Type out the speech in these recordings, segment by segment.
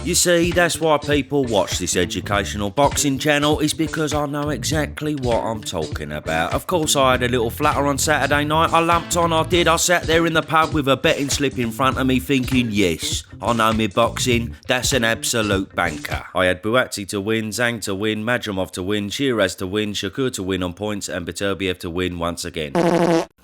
You see, that's why people watch this educational boxing channel, is because I know exactly what I'm talking about. Of course, I had a little flutter on Saturday night. I lumped on, I did. I sat there in the pub with a betting slip in front of me thinking, yes, I know me boxing. That's an absolute banker. I had Buatsi to win, Zhang to win, Madrimov to win, Shiraz to win, Shakur to win on points, and Beterbiev to win once again.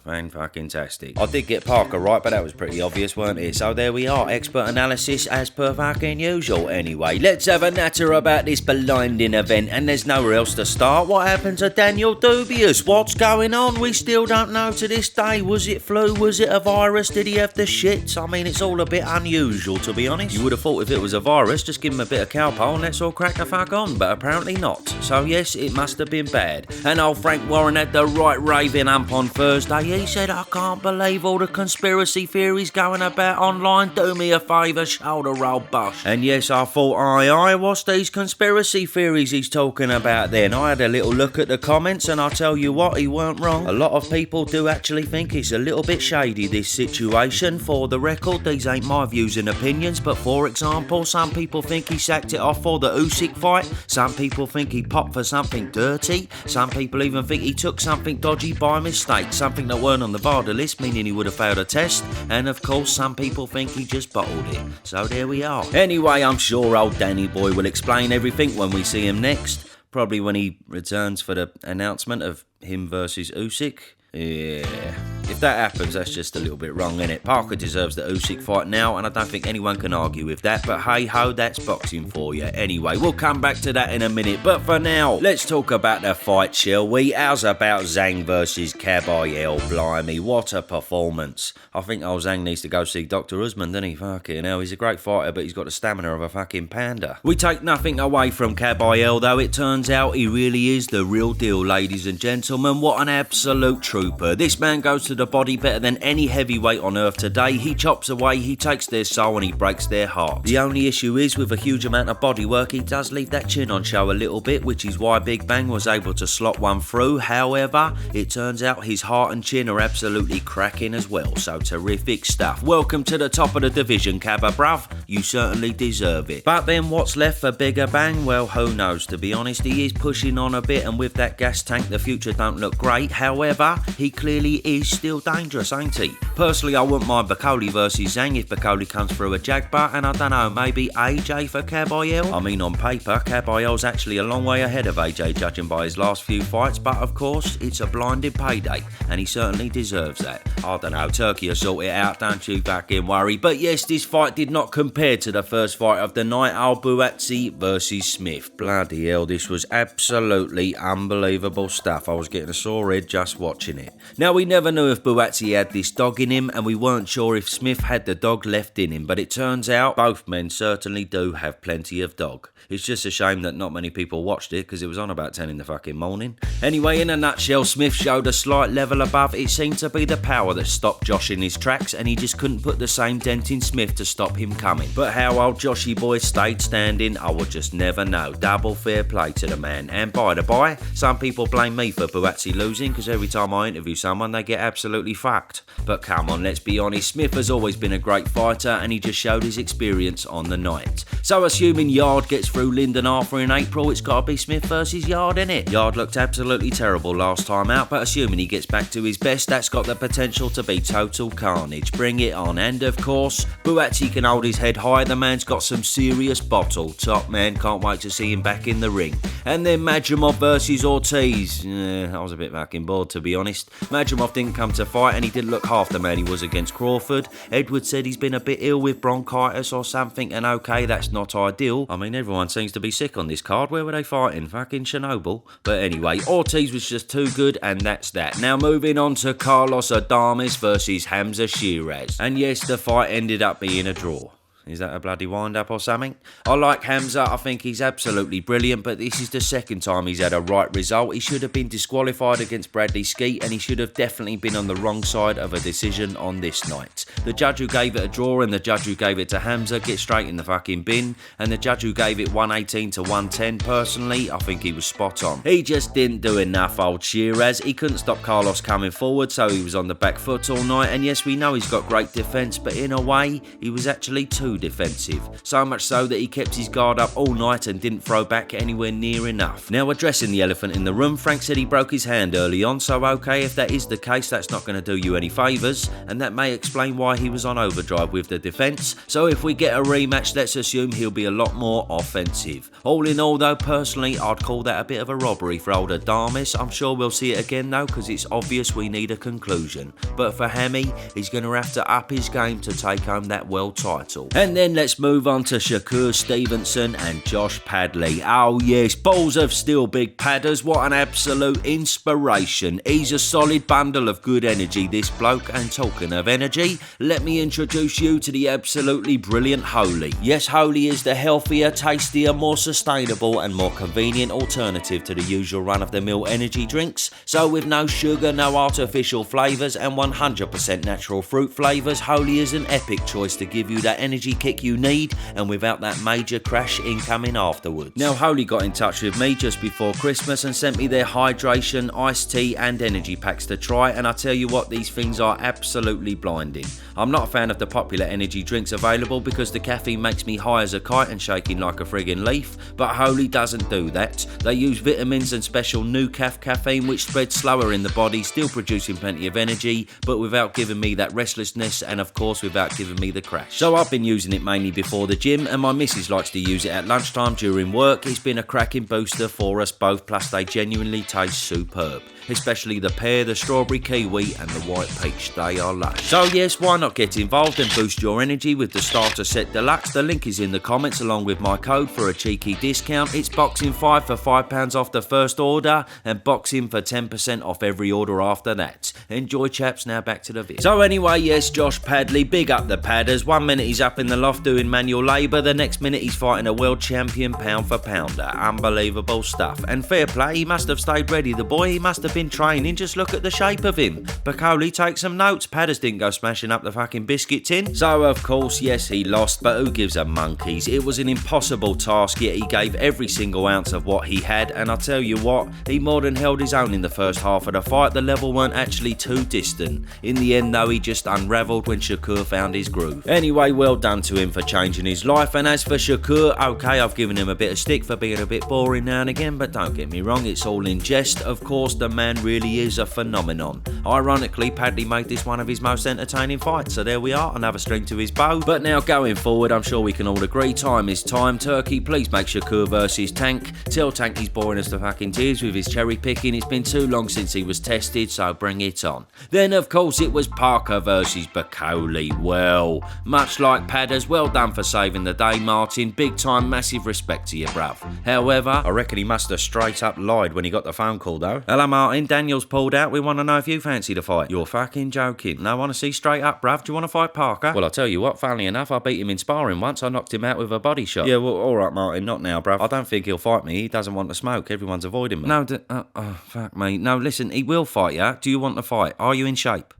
Fan-fucking-tastic. I did get Parker right, but that was pretty obvious, weren't it? So there we are, expert analysis as per fucking usual. Anyway, let's have a natter about this blinding event, and there's nowhere else to start. What happened to Daniel Dubois? What's going on? We still don't know to this day. Was it flu? Was it a virus? Did he have the shits? I mean, it's all a bit unusual, to be honest. You would have thought if it was a virus, just give him a bit of cowpole and let's all crack the fuck on, but apparently not. So yes, it must have been bad. And old Frank Warren had the right raving ump on Thursday. He said, I can't believe all the conspiracy theories going about online. Do me a favour, shoulder roll, boss. And yes, I thought, aye, what's these conspiracy theories he's talking about then? I had a little look at the comments and I tell you what, he weren't wrong. A lot of people do actually think it's a little bit shady, this situation. For the record, these ain't my views and opinions, but for example, some people think he sacked it off for the Usyk fight. Some people think he popped for something dirty. Some people even think he took something dodgy by mistake, something that weren't on the VADA list, meaning he would have failed a test. And of course, some people think he just bottled it. So there we are. Anyway, I'm sure old Danny boy will explain everything when we see him next. Probably when he returns for the announcement of him versus Usyk. Yeah. If that happens, that's just a little bit wrong, innit? Parker deserves the Usyk fight now, and I don't think anyone can argue with that, but hey-ho, that's boxing for you. Anyway, we'll come back to that in a minute, but for now, let's talk about the fight, shall we? How's about Zhang versus Kabayel? Blimey, what a performance. I think old Zhang needs to go see Dr. Usman, doesn't he? Fucking hell, he's a great fighter, but he's got the stamina of a fucking panda. We take nothing away from Kabayel, though. It turns out he really is the real deal, ladies and gentlemen. What an absolute trooper. This man goes to the body better than any heavyweight on earth today. He chops away, he takes their soul and he breaks their heart. The only issue is with a huge amount of body work, he does leave that chin on show a little bit, which is why Big Bang was able to slot one through. However, it turns out his heart and chin are absolutely cracking as well, so terrific stuff. Welcome to the top of the division, Cabba bruv. You certainly deserve it. But then what's left for Bigger Bang? Well, who knows, to be honest. He is pushing on a bit, and with that gas tank the future don't look great. However, he clearly is still dangerous, ain't he? Personally, I wouldn't mind Bakole versus Zhang if Bakole comes through a jagbar, and I don't know, maybe AJ for Kabayel? I mean, on paper, Kabayel's actually a long way ahead of AJ, judging by his last few fights, but of course, it's a blinded payday, and he certainly deserves that. I don't know, Turkey will sort it out, don't you fucking worry. But yes, this fight did not compare to the first fight of the night, old Buatsi versus Smith. Bloody hell, this was absolutely unbelievable stuff. I was getting a sore head just watching it. Now, we never knew if Buatsi had this dog in him, and we weren't sure if Smith had the dog left in him, but it turns out both men certainly do have plenty of dog. It's just a shame that not many people watched it, because it was on about 10 in the fucking morning. Anyway, in a nutshell, Smith showed a slight level above. It seemed to be the power that stopped Josh in his tracks, and he just couldn't put the same dent in Smith to stop him coming. But how old Joshy boy stayed standing, I would just never know. Double fair play to the man. And by the by, some people blame me for Buatsi losing, because every time I interview someone, they get absolutely fucked. But come on, let's be honest, Smith has always been a great fighter, and he just showed his experience on the night. So assuming Yard gets through Lyndon Arthur in April, it's got to be Smith versus Yard, innit? Yard looked absolutely terrible last time out, but assuming he gets back to his best, that's got the potential to be total carnage. Bring it on. And of course, Buatsi can hold his head high. The man's got some serious bottle. Top man, can't wait to see him back in the ring. And then Madrimov versus Ortiz. I was a bit fucking bored, to be honest. Madrimov didn't come to fight, and he didn't look half the man he was against Crawford. Edwards said he's been a bit ill with bronchitis or something, and okay, that's not ideal. I mean, everyone seems to be sick on this card. Where were they fighting? Fucking Chernobyl. But anyway, Ortiz was just too good, and that's that. Now moving on to Carlos Adames versus Hamza Shiraz. And yes, the fight ended up being a draw. Is that a bloody wind-up or something? I like Hamza. I think he's absolutely brilliant, but this is the second time he's had a right result. He should have been disqualified against Bradley Skeet, and he should have definitely been on the wrong side of a decision on this night. The judge who gave it a draw and the judge who gave it to Hamza get straight in the fucking bin, and the judge who gave it 118 to 110, personally, I think he was spot on. He just didn't do enough, old Shiraz. He couldn't stop Carlos coming forward, so he was on the back foot all night, and yes, we know he's got great defence, but in a way, he was actually too too defensive. So much so that he kept his guard up all night and didn't throw back anywhere near enough. Now, addressing the elephant in the room, Frank said he broke his hand early on, so okay, if that is the case, that's not going to do you any favours, and that may explain why he was on overdrive with the defence. So if we get a rematch, let's assume he'll be a lot more offensive. All in all though, personally, I'd call that a bit of a robbery for old Adamis. I'm sure we'll see it again though, because it's obvious we need a conclusion. But for Hammy, he's going to have to up his game to take home that world title. And then let's move on to Shakur Stevenson and Josh Padley. Oh yes, balls of steel, big padders. What an absolute inspiration. He's a solid bundle of good energy, this bloke. And talking of energy, let me introduce you to the absolutely brilliant Holy. Yes, Holy is the healthier, tastier, more sustainable and more convenient alternative to the usual run-of-the-mill energy drinks. So with no sugar, no artificial flavours and 100% natural fruit flavours, Holy is an epic choice to give you that energy kick you need and without that major crash incoming afterwards. Now, Holy got in touch with me just before Christmas and sent me their hydration, iced tea and energy packs to try, and I tell you what, these things are absolutely blinding. I'm not a fan of the popular energy drinks available because the caffeine makes me high as a kite and shaking like a friggin' leaf, but Holy doesn't do that. They use vitamins and special new caffeine which spreads slower in the body, still producing plenty of energy, but without giving me that restlessness and of course without giving me the crash. So I've been using it mainly before the gym, and my missus likes to use it at lunchtime during work. It's been a cracking booster for us both, plus they genuinely taste superb. Especially the pear, the strawberry kiwi and the white peach, they are lush. So yes, why not get involved and boost your energy with the Starter Set Deluxe? The link is in the comments along with my code for a cheeky discount. It's Boxing 5 for £5 off the first order and Boxing for 10% off every order after that. Enjoy chaps, now back to the vid. So anyway, yes, Josh Padley, big up the padders. 1 minute he's up in the loft doing manual labour, the next minute he's fighting a world champion pound for pounder. Unbelievable stuff. And fair play, he must have stayed ready, the boy. He must have been training, just look at the shape of him. Bakole, take some notes. Padders didn't go smashing up the fucking biscuit tin. So of course, yes, he lost, but who gives a monkeys? It was an impossible task, yet he gave every single ounce of what he had, and I tell you what, he more than held his own in the first half of the fight. The level weren't actually too distant. In the end though, he just unravelled when Shakur found his groove. Anyway, well done to him for changing his life, and as for Shakur, okay, I've given him a bit of stick for being a bit boring now and again, but don't get me wrong, it's all in jest. Of course, the man really is a phenomenon. Ironically, Padley made this one of his most entertaining fights, so there we are, another string to his bow. But now going forward, I'm sure we can all agree, time is time. Turkey, please make Shakur versus Tank. Tell Tank he's boring us to fucking tears with his cherry picking. It's been too long since he was tested, so bring it on. Then of course it was Parker versus Bakole. Well, much like Padders, well done for saving the day, Martin. Big time, massive respect to you, bruv. However, I reckon he must have straight up lied when he got the phone call though. Hello Martin, Daniel's pulled out. We want to know if you fancy the fight. You're fucking joking. No, I want to see straight up, bruv. Do you want to fight Parker? Well, I'll tell you what, funnily enough, I beat him in sparring once. I knocked him out with a body shot. Yeah, well, alright Martin, not now, bruv. I don't think he'll fight me. He doesn't want to smoke. Everyone's avoiding me. No, oh, fuck me. No, listen, he will fight you. Do you want to fight? Are you in shape?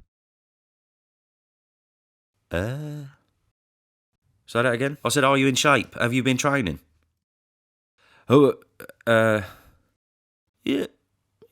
Say that again? I said, are you in shape? Have you been training?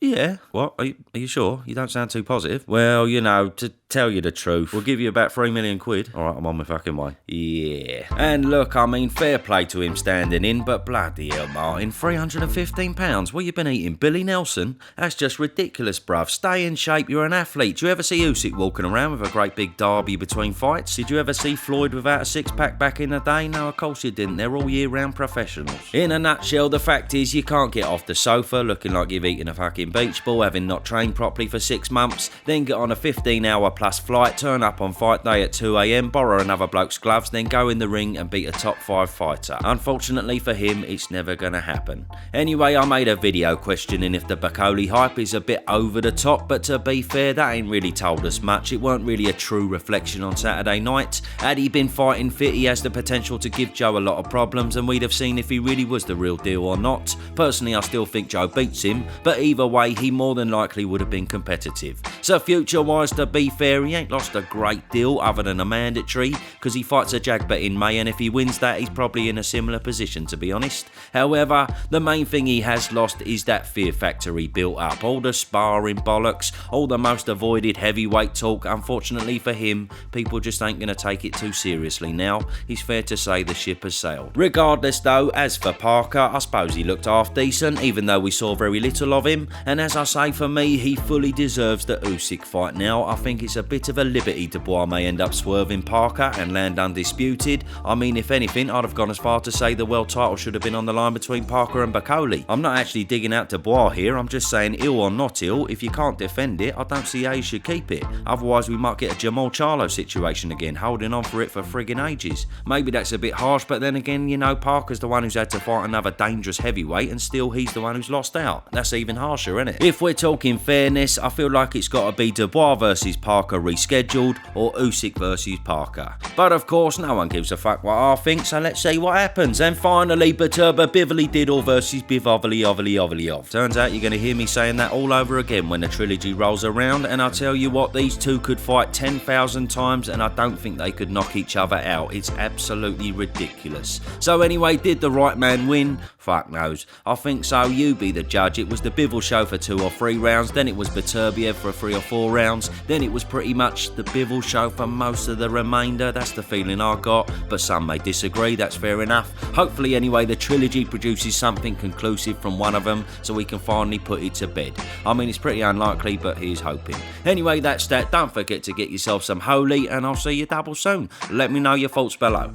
Yeah. What? Are you sure? You don't sound too positive. Well, you know, to tell you the truth, we'll give you about 3 million quid. Alright, I'm on my fucking way. Yeah. And look, I mean, fair play to him standing in, but bloody hell, Martin, £315? What you been eating? Billy Nelson? That's just ridiculous, bruv. Stay in shape, you're an athlete. Do you ever see Usyk walking around with a great big derby between fights? Did you ever see Floyd without a six-pack back in the day? No, of course you didn't. They're all year-round professionals. In a nutshell, the fact is you can't get off the sofa looking like you've eaten a fucking beach ball, having not trained properly for 6 months, then get on a 15-hour plus flight, turn up on fight day at 2 AM, borrow another bloke's gloves, then go in the ring and beat a top 5 fighter. Unfortunately for him, it's never gonna happen. Anyway, I made a video questioning if the Bakole hype is a bit over the top, but to be fair, that ain't really told us much. It weren't really a true reflection on Saturday night. Had he been fighting fit, he has the potential to give Joe a lot of problems, and we'd have seen if he really was the real deal or not. Personally, I still think Joe beats him, but either way, he more than likely would have been competitive. So future-wise, to be fair, he ain't lost a great deal other than a mandatory, because he fights a Jagbet in May, and if he wins that, he's probably in a similar position, to be honest. However, the main thing he has lost is that fear factor he built up. All the sparring bollocks, all the most avoided heavyweight talk. Unfortunately for him, people just ain't going to take it too seriously now. It's fair to say the ship has sailed. Regardless though, as for Parker, I suppose he looked half decent, even though we saw very little of him. And as I say, for me, he fully deserves the Usyk fight now. I think it's a bit of a liberty Dubois may end up swerving Parker and land undisputed. I mean, if anything, I'd have gone as far to say the world title should have been on the line between Parker and Bakole. I'm not actually digging out Dubois here, I'm just saying, ill or not ill, if you can't defend it, I don't see how you should keep it. Otherwise we might get a Jamal Charlo situation again, holding on for it for friggin' ages. Maybe that's a bit harsh, but then again, you know, Parker's the one who's had to fight another dangerous heavyweight, and still he's the one who's lost out. That's even harsher, isn't it? If we're talking fairness, I feel like it's got to be Dubois versus Parker rescheduled, or Usyk versus Parker. But of course, no one gives a fuck what I think, so let's see what happens. And finally, Beterbiev Diddle versus Bivol. Turns out you're going to hear me saying that all over again when the trilogy rolls around, and I'll tell you what, these two could fight 10,000 times and I don't think they could knock each other out. It's absolutely ridiculous. So anyway, did the right man win? Fuck knows. I think so, you be the judge. It was the Bivol show for 2 or 3 rounds, then it was Beterbiev for 3 or 4 rounds, then it was pretty much the Bivol show for most of the remainder. That's the feeling I got, but some may disagree, that's fair enough. Hopefully anyway, the trilogy produces something conclusive from one of them so we can finally put it to bed. I mean, it's pretty unlikely, but here's hoping. Anyway, that's that. Don't forget to get yourself some holy, and I'll see you double soon. Let me know your thoughts below.